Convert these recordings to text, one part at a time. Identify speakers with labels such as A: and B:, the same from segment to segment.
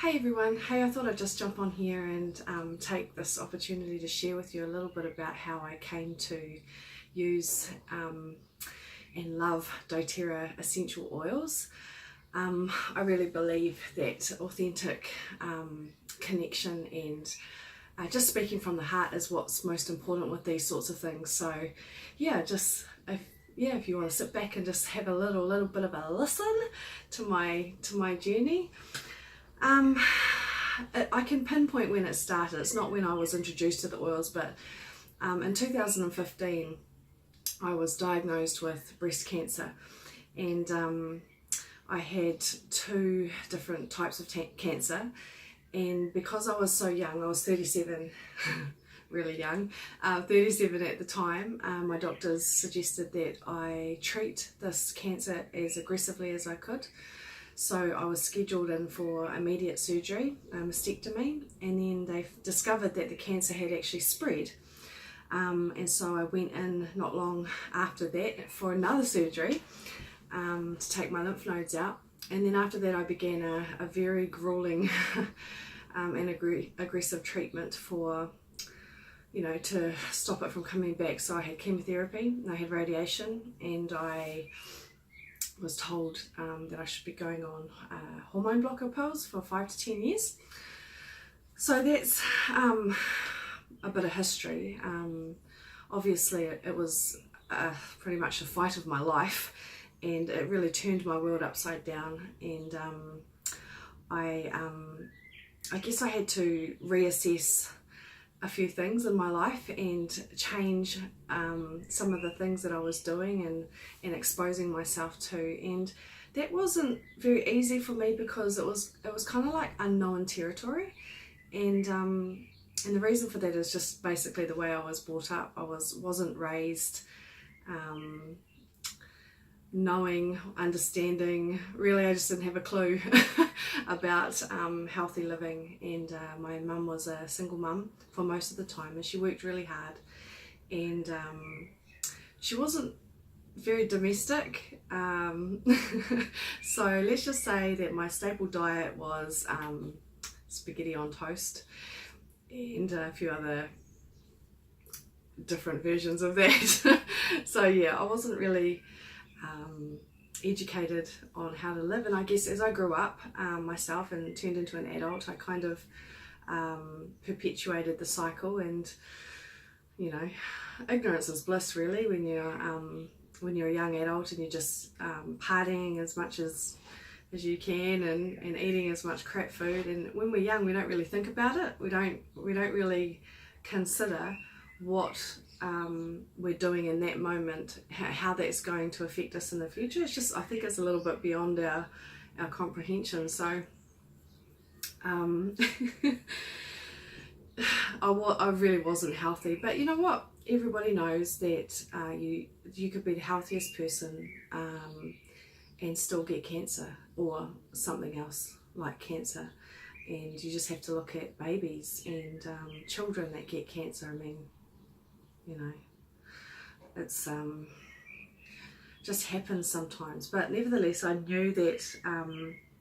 A: Hey everyone, hey, I thought I'd just jump on here and take this opportunity to share with you a little bit about how I came to use and love doTERRA essential oils. I really believe that authentic connection and just speaking from the heart is what's most important with these sorts of things. So yeah, if you want to sit back and just have a little bit of a listen to my journey. I can pinpoint when it started. It's not when I was introduced to the oils, but in 2015 I was diagnosed with breast cancer, and I had two different types of cancer, and because I was so young, I was 37 really young, 37 at the time, my doctors suggested that I treat this cancer as aggressively as I could. So I was scheduled in for immediate surgery, a mastectomy, and then they discovered that the cancer had actually spread. And so I went in not long after that for another surgery to take my lymph nodes out. And then after that I began a very grueling and aggressive treatment for, to stop it from coming back. So I had chemotherapy, I had radiation, and I was told that I should be going on hormone blocker pills for 5 to 10 years. So that's a bit of history. Obviously it was pretty much a fight of my life, and it really turned my world upside down, and I guess I had to reassess a few things in my life and change some of the things that I was doing and exposing myself to, and that wasn't very easy for me because it was kind of like unknown territory, and the reason for that is just basically the way I was brought up. I wasn't raised knowing, understanding. Really, I just didn't have a clue about healthy living, and my mum was a single mum for most of the time, and she worked really hard, and she wasn't very domestic, so let's just say that my staple diet was spaghetti on toast and a few other different versions of that. So yeah, I wasn't really educated on how to live, and I guess as I grew up myself and turned into an adult, I kind of perpetuated the cycle, and ignorance is bliss really when you're a young adult and you're just partying as much as you can and eating as much crap food. And when we're young, we don't really think about it. We don't really consider what we're doing in that moment, how that's going to affect us in the future. It's just, I think it's a little bit beyond our comprehension. So I really wasn't healthy, but you know what, everybody knows that you could be the healthiest person and still get cancer or something else like cancer, and you just have to look at babies and children that get cancer. I mean, it's just happens sometimes, but nevertheless I knew that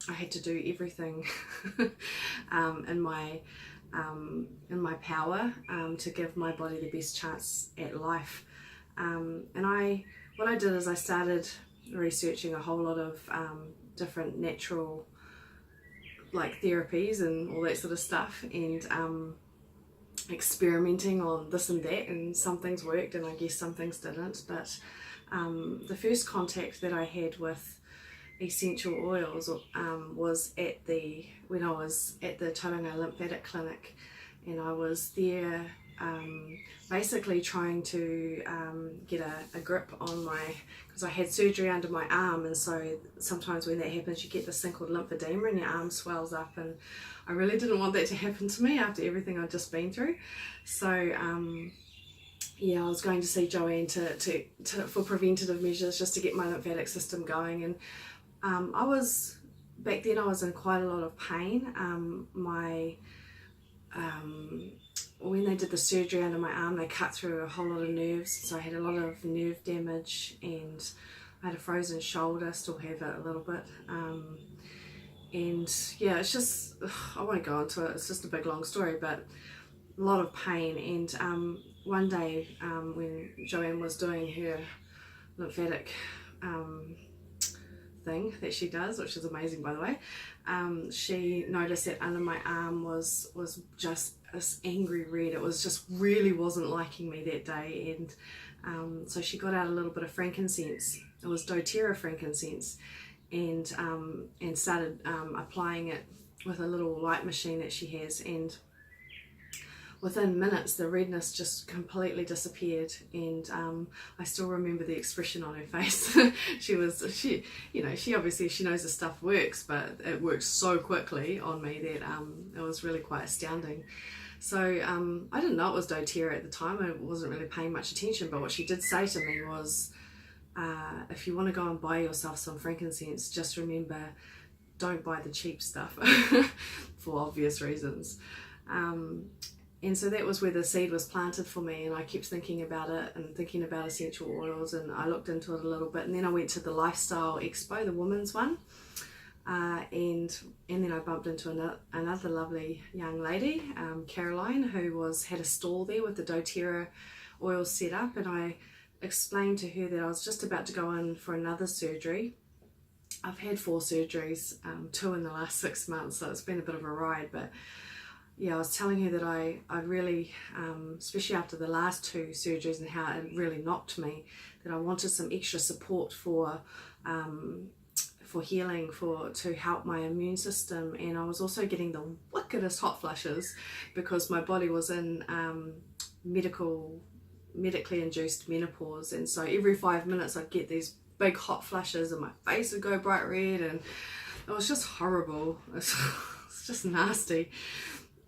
A: I had to do everything in my power to give my body the best chance at life, and what I did is I started researching a whole lot of different natural like therapies and all that sort of stuff, and experimenting on this and that, and some things worked and I guess some things didn't. But the first contact that I had with essential oils was when I was at the Tauranga Lymphatic Clinic, and I was there basically trying to get a grip on because I had surgery under my arm, and so sometimes when that happens you get this thing called lymphedema and your arm swells up, and I really didn't want that to happen to me after everything I'd just been through. So yeah, I was going to see Joanne for preventative measures just to get my lymphatic system going, and back then I was in quite a lot of pain. When they did the surgery under my arm, they cut through a whole lot of nerves, so I had a lot of nerve damage, and I had a frozen shoulder, still have it a little bit, And yeah, it's just, I won't go into it, it's just a big long story, but a lot of pain. And one day when Joanne was doing her lymphatic thing that she does, which is amazing by the way, she noticed that under my arm was just this angry red. It was just really wasn't liking me that day. And so she got out a little bit of frankincense. It was doTERRA frankincense, and started applying it with a little light machine that she has, and within minutes the redness just completely disappeared. And I still remember the expression on her face. she obviously she knows the stuff works, but it works so quickly on me that it was really quite astounding. So I didn't know it was doTERRA at the time. I wasn't really paying much attention, but what she did say to me was, if you want to go and buy yourself some frankincense, just remember, don't buy the cheap stuff for obvious reasons. And so that was where the seed was planted for me, and I kept thinking about it and thinking about essential oils, and I looked into it a little bit, and then I went to the Lifestyle Expo, the women's one, and then I bumped into another lovely young lady, Caroline, who had a stall there with the doTERRA oils set up, and I explained to her that I was just about to go in for another surgery. I've had 4 surgeries, 2 in the last 6 months, so it's been a bit of a ride, but yeah, I was telling her that I really, especially after the last 2 surgeries and how it really knocked me, that I wanted some extra support for healing, to help my immune system. And I was also getting the wickedest hot flushes because my body was in medically induced menopause, and so every 5 minutes I'd get these big hot flushes and my face would go bright red, and it was just horrible. It's just nasty.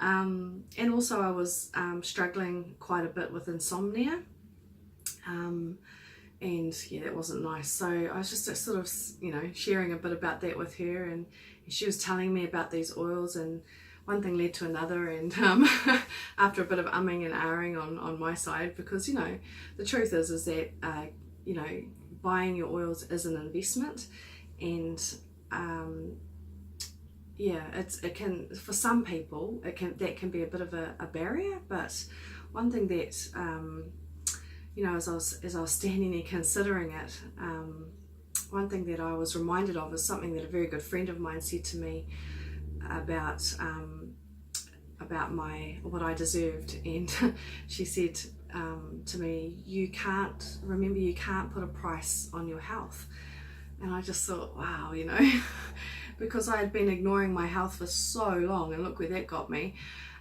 A: And also I was struggling quite a bit with insomnia, and yeah, that wasn't nice. So I was just sort of, sharing a bit about that with her, and she was telling me about these oils, and one thing led to another, and after a bit of umming and ahhing on my side, because the truth is that buying your oils is an investment, and yeah, it can, for some people, that can be a bit of a barrier. But one thing that as I was standing there considering it, one thing that I was reminded of is something that a very good friend of mine said to me about what I deserved. And she said to me, you can't put a price on your health. And I just thought, wow, because I had been ignoring my health for so long, and look where that got me.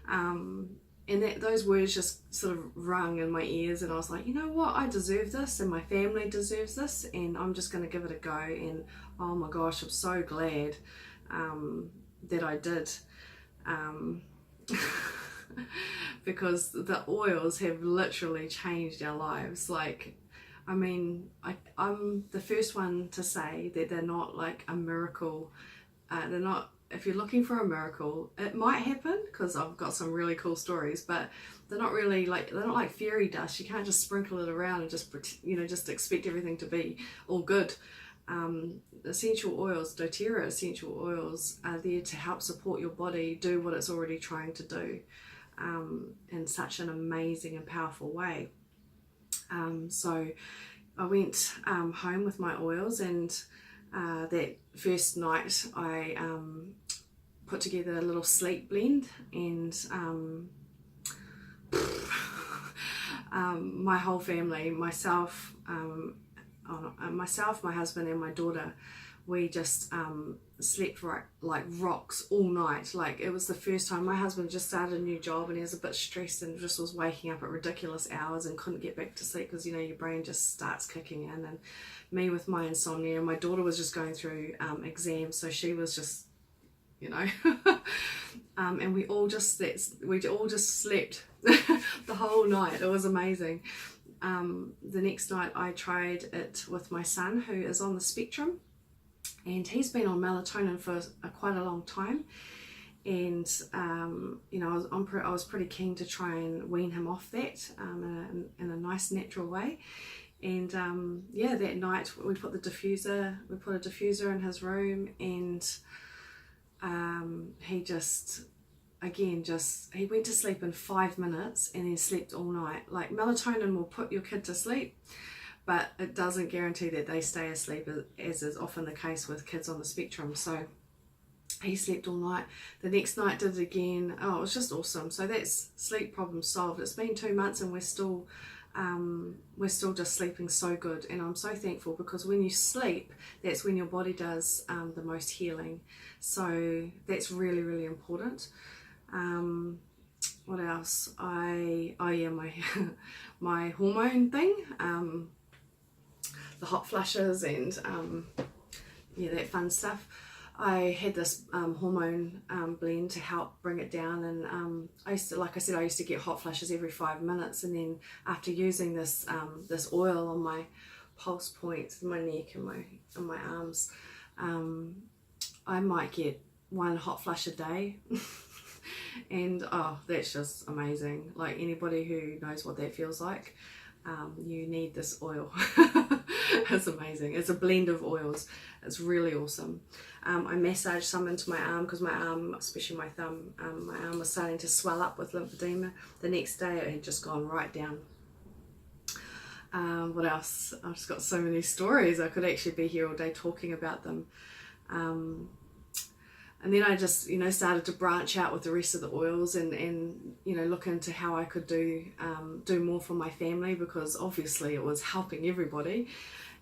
A: And those words just sort of rung in my ears, and I was like, you know what, I deserve this, and my family deserves this, and I'm just going to give it a go. And oh my gosh, I'm so glad that I did, because the oils have literally changed our lives. Like, I mean, I'm the first one to say that they're not like a miracle. They're not, if you're looking for a miracle, it might happen, because I've got some really cool stories, but they're not really they're not like fairy dust. You can't just sprinkle it around and just expect everything to be all good. Essential oils, doTERRA essential oils, are there to help support your body do what it's already trying to do, in such an amazing and powerful way. So I went home with my oils, and that first night I put together a little sleep blend, and my whole family, myself, my husband and my daughter, we just slept like rocks all night. Like, it was the first time. My husband just started a new job, and he was a bit stressed and just was waking up at ridiculous hours and couldn't get back to sleep, because your brain just starts kicking in. And me with my insomnia, and my daughter was just going through exams, so she was just and we all just slept the whole night. It was amazing. The next night I tried it with my son, who is on the spectrum, and he's been on melatonin for quite a long time, and I was pretty keen to try and wean him off that in a nice natural way. And that night we put a diffuser in his room, and he just, again, he went to sleep in 5 minutes and then slept all night. Like, melatonin will put your kid to sleep, but it doesn't guarantee that they stay asleep, as is often the case with kids on the spectrum. So he slept all night. The next night did it again. Oh, it was just awesome. So that's sleep problem solved. It's been 2 months and we're still just sleeping so good, and I'm so thankful, because when you sleep, that's when your body does the most healing. So that's really, really important. What else? My my hormone thing, the hot flushes and yeah, that fun stuff. I had this hormone blend to help bring it down, and I used to get hot flushes every 5 minutes, and then after using this this oil on my pulse points, my neck and my arms, I might get 1 hot flush a day. And oh, that's just amazing. Like, anybody who knows what that feels like, you need this oil. It's amazing. It's a blend of oils. It's really awesome. I massaged some into my arm, because my arm, especially my thumb, my arm was starting to swell up with lymphedema. The next day it had just gone right down. What else? I've just got so many stories. I could actually be here all day talking about them. And then I just, started to branch out with the rest of the oils, and look into how I could do more for my family, because obviously it was helping everybody.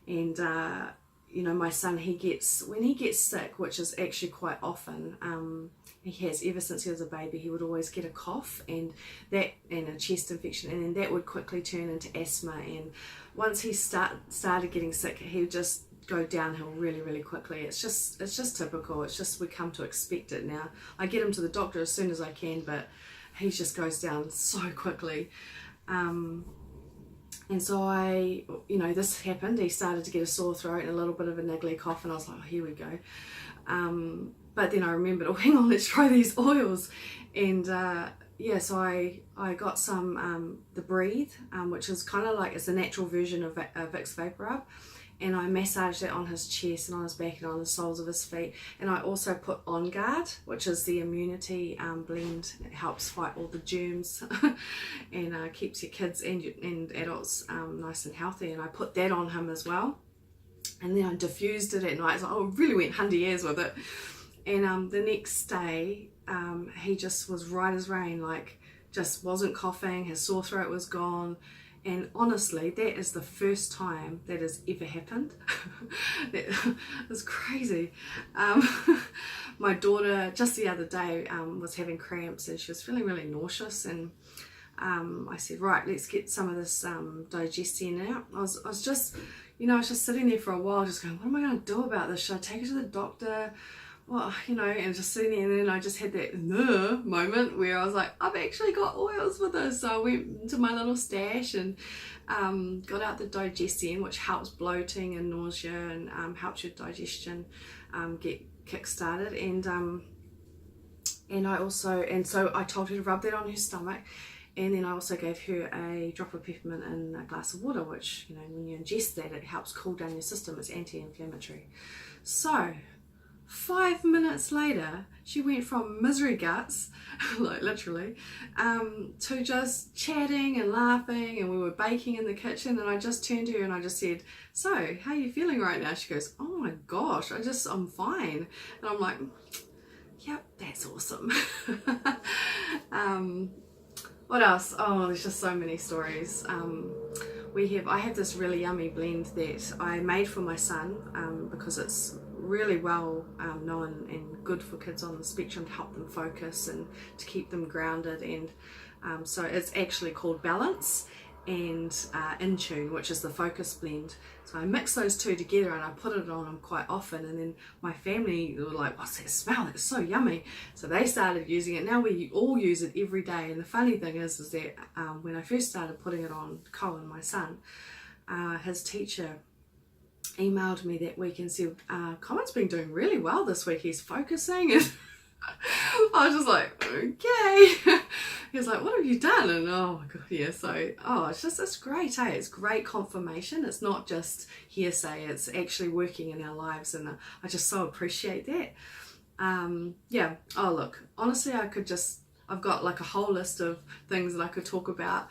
A: And my son, when he gets sick, which is actually quite often, he has ever since he was a baby, he would always get a cough and a chest infection, and then that would quickly turn into asthma. And once he started getting sick, he would just go downhill really, really quickly. It's just typical. It's just, we come to expect it now. I get him to the doctor as soon as I can, but he just goes down so quickly. And so this happened. He started to get a sore throat and a little bit of a niggly cough, and I was like, oh, here we go. But then I remembered, oh, hang on, let's try these oils. And so I got some the Breathe, which is kind of like, it's a natural version of Vicks Vapor Rub. And I massaged that on his chest and on his back and on the soles of his feet. And I also put On Guard, which is the immunity blend. It helps fight all the germs and keeps your kids and adults nice and healthy. And I put that on him as well. And then I diffused it at night. So I really went hundy airs with it. And the next day, he just was right as rain, like just wasn't coughing. His sore throat was gone. And honestly, that is the first time that has ever happened. That was crazy. My daughter, just the other day, was having cramps and she was feeling really nauseous. And I said, right, let's get some of this digestion out. I was just sitting there for a while, just going, what am I going to do about this? Should I take her to the doctor? Well, and just sitting there, and then I just had that moment where I was like, I've actually got oils for this. So I went to my little stash and got out the digestion, which helps bloating and nausea and helps your digestion get kick-started. So I told her to rub that on her stomach. And then I also gave her a drop of peppermint in a glass of water, which, when you ingest that, it helps cool down your system. It's anti-inflammatory. So 5 minutes later, she went from misery guts, like literally, to just chatting and laughing, and we were baking in the kitchen, and I just turned to her and I just said, so how are you feeling right now? She goes, oh my gosh, I'm fine. And I'm like, yep, that's awesome. What else? Oh, there's just so many stories. I have this really yummy blend that I made for my son, because it's really well known and good for kids on the spectrum to help them focus and to keep them grounded. And so it's actually called Balance and In Tune, which is the focus blend. So I mix those two together and I put it on them quite often, and then my family were like, what's that smell? It's so yummy. So they started using it. Now we all use it every day. And the funny thing is that when I first started putting it on Colin, my son, his teacher emailed me that week and said, Colin's been doing really well this week, he's focusing. And I was just like, okay. He was like, what have you done? And oh my god, yeah. So it's great, eh? It's great confirmation. It's not just hearsay, it's actually working in our lives, and I just so appreciate that. Yeah, oh look, honestly I've got like a whole list of things that I could talk about,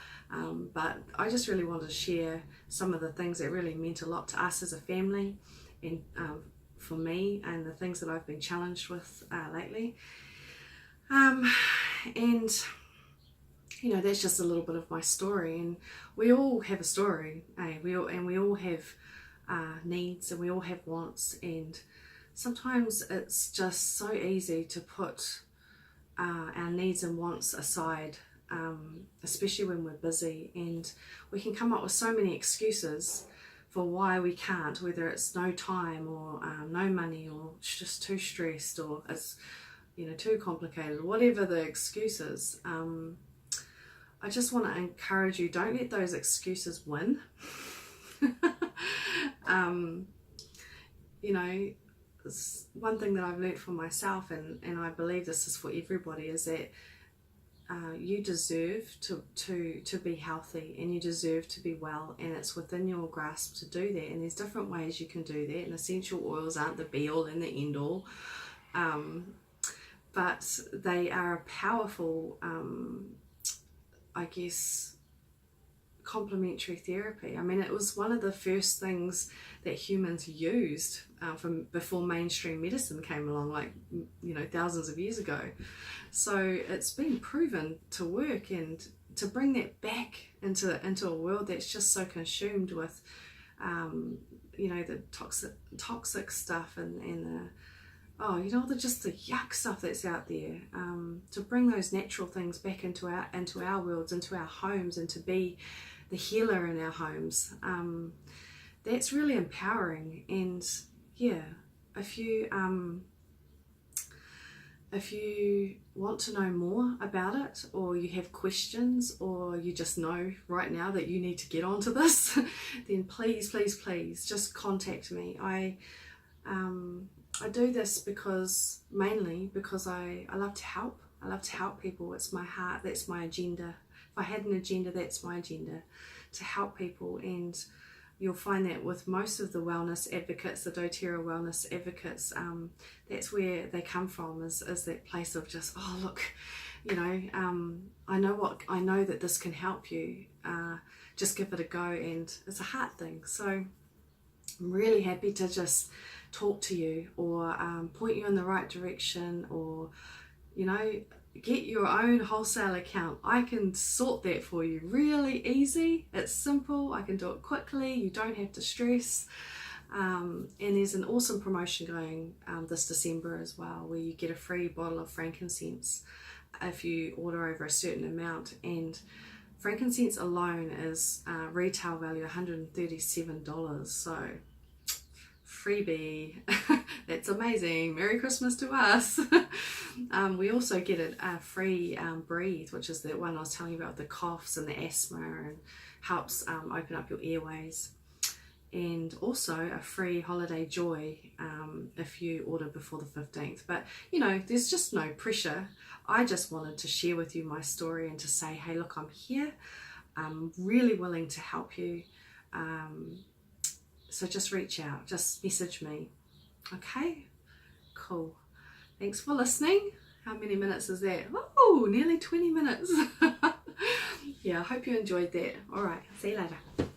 A: but I just really wanted to share some of the things that really meant a lot to us as a family, and for me, and the things that I've been challenged with lately. And you know, that's just a little bit of my story, and we all have a story, eh? We all have needs, and we all have wants, and sometimes it's just so easy to put our needs and wants aside, especially when we're busy, and we can come up with so many excuses for why we can't, whether it's no time, or no money, or just too stressed, or it's, you know, too complicated, whatever the excuse is. I just want to encourage you, don't let those excuses win. You know, one thing that I've learnt for myself, and I believe this is for everybody, is that you deserve to be healthy, and you deserve to be well, and it's within your grasp to do that. And there's different ways you can do that, and essential oils aren't the be all and the end all, but they are a powerful, I guess, complementary therapy. I mean, it was one of the first things that humans used from before mainstream medicine came along, like, you know, thousands of years ago. So it's been proven to work, and to bring that back into a world that's just so consumed with, you know, the toxic stuff, and the, oh, you know, just the yuck stuff that's out there, to bring those natural things back into our worlds, into our homes, and to be the healer in our homes, that's really empowering. And yeah, if you want to know more about it, or you have questions, or you just know right now that you need to get onto this, then please just contact me. I do this mainly because I love to help. I love to help people. It's my heart, that's my agenda. If I had an agenda, that's my agenda, to help people. And you'll find that with most of the wellness advocates, the doTERRA wellness advocates, that's where they come from, is that place of just, oh look, you know, I know that this can help you, just give it a go. And it's a heart thing. So I'm really happy to just talk to you, or point you in the right direction, or, you know, get your own wholesale account. I can sort that for you really easy. It's simple. I can do it quickly. You don't have to stress. And there's an awesome promotion going this December as well, where you get a free bottle of frankincense if you order over a certain amount. And frankincense alone is retail value $137. So freebie. That's amazing. Merry Christmas to us. We also get a free breathe, which is the one I was telling you about, the coughs and the asthma, and helps open up your airways. And also a free holiday joy if you order before the 15th. But you know, there's just no pressure. I just wanted to share with you my story, and to say, hey look, I'm here, I'm really willing to help you. So just reach out, just message me. Okay, cool. Thanks for listening. How many minutes is that? Oh, nearly 20 minutes. Yeah, I hope you enjoyed that. All right, see you later.